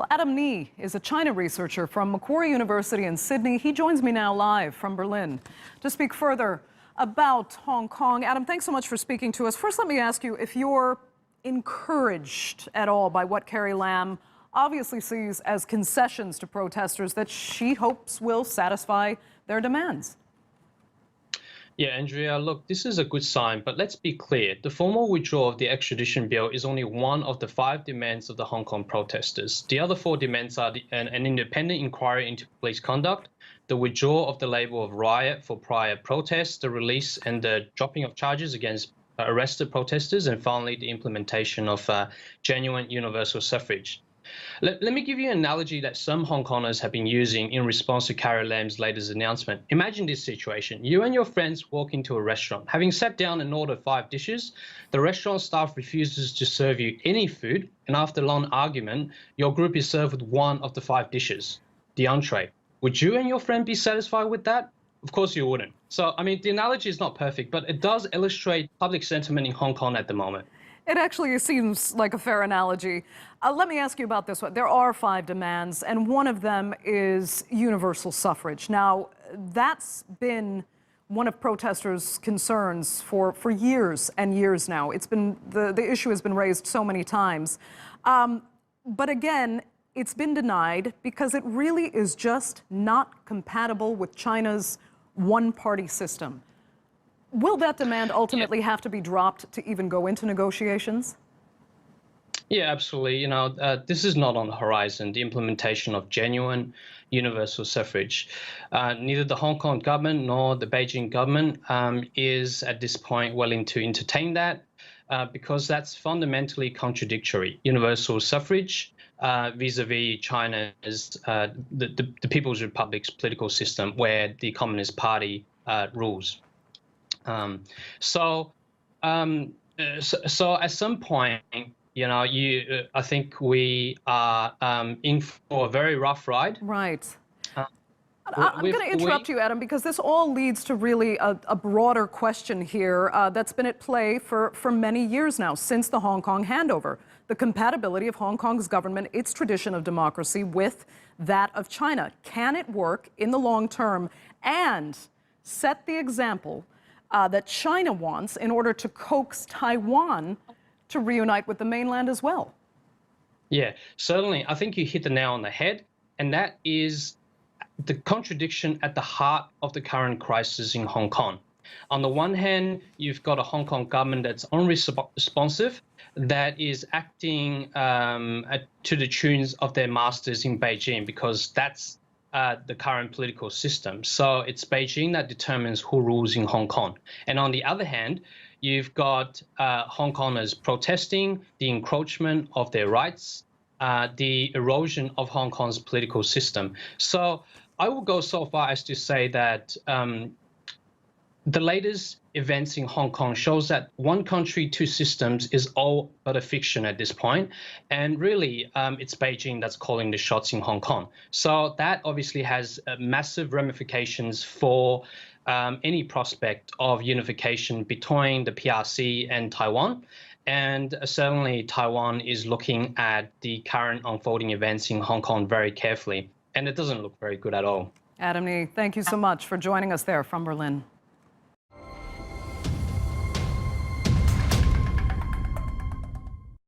Well, Adam Ni is a China researcher from Macquarie University in Sydney. He joins me now live from Berlin to speak further about Hong Kong. Adam, thanks so much for speaking to us. First, let me ask you if you're encouraged at all by what Carrie Lam obviously sees as concessions to protesters that she hopes will satisfy their demands. Yeah, Andrea, look, this is a good sign, but let's be clear. The formal withdrawal of the extradition bill is only one of the 5 demands of the Hong Kong protesters. The other 4 demands are an independent inquiry into police conduct, the withdrawal of the label of riot for prior protests, the release and the dropping of charges against arrested protesters, and finally, the implementation of genuine universal suffrage. Let me give you an analogy that some Hong Kongers have been using in response to Carrie Lam's latest announcement. Imagine this situation. You and your friends walk into a restaurant. Having sat down and ordered 5 dishes, the restaurant staff refuses to serve you any food, and after a long argument, your group is served with one of the 5 dishes, the entree. Would you and your friend be satisfied with that? Of course you wouldn't. So, I mean, the analogy is not perfect, but it does illustrate public sentiment in Hong Kong at the moment. It actually seems like a fair analogy. Let me ask you about this one. There are 5 demands, and one of them is universal suffrage. Now, that's been one of protesters' concerns for years and years now. It's been the issue has been raised so many times. But again, it's been denied because it really is just not compatible with China's one-party system. Will that demand ultimately have to be dropped to even go into negotiations? Yeah, absolutely. You know, this is not on the horizon, the implementation of genuine universal suffrage. Neither the Hong Kong government nor the Beijing government is at this point willing to entertain that because that's fundamentally contradictory. Universal suffrage vis-a-vis China's, the People's Republic's political system where the Communist Party rules. So at some point, you know, I think we are in for a very rough ride. Right. I'm going to interrupt you, Adam, because this all leads to really a broader question here that's been at play for many years now, since the Hong Kong handover. The compatibility of Hong Kong's government, its tradition of democracy, with that of China. Can it work in the long term and set the example that China wants in order to coax Taiwan to reunite with the mainland as well? Yeah, certainly. I think you hit the nail on the head, and that is the contradiction at the heart of the current crisis in Hong Kong. On the one hand, you've got a Hong Kong government that's unresponsive, that is acting to the tunes of their masters in Beijing, because that's the current political system. So it's Beijing that determines who rules in Hong Kong. And on the other hand, you've got Hong Kongers protesting the encroachment of their rights, the erosion of Hong Kong's political system. So I will go so far as to say that the latest events in Hong Kong shows that one country, 2 systems is all but a fiction at this point. And really, it's Beijing that's calling the shots in Hong Kong. So that obviously has massive ramifications for any prospect of unification between the PRC and Taiwan. And certainly Taiwan is looking at the current unfolding events in Hong Kong very carefully. And it doesn't look very good at all. Adam Ni, thank you so much for joining us there from Berlin.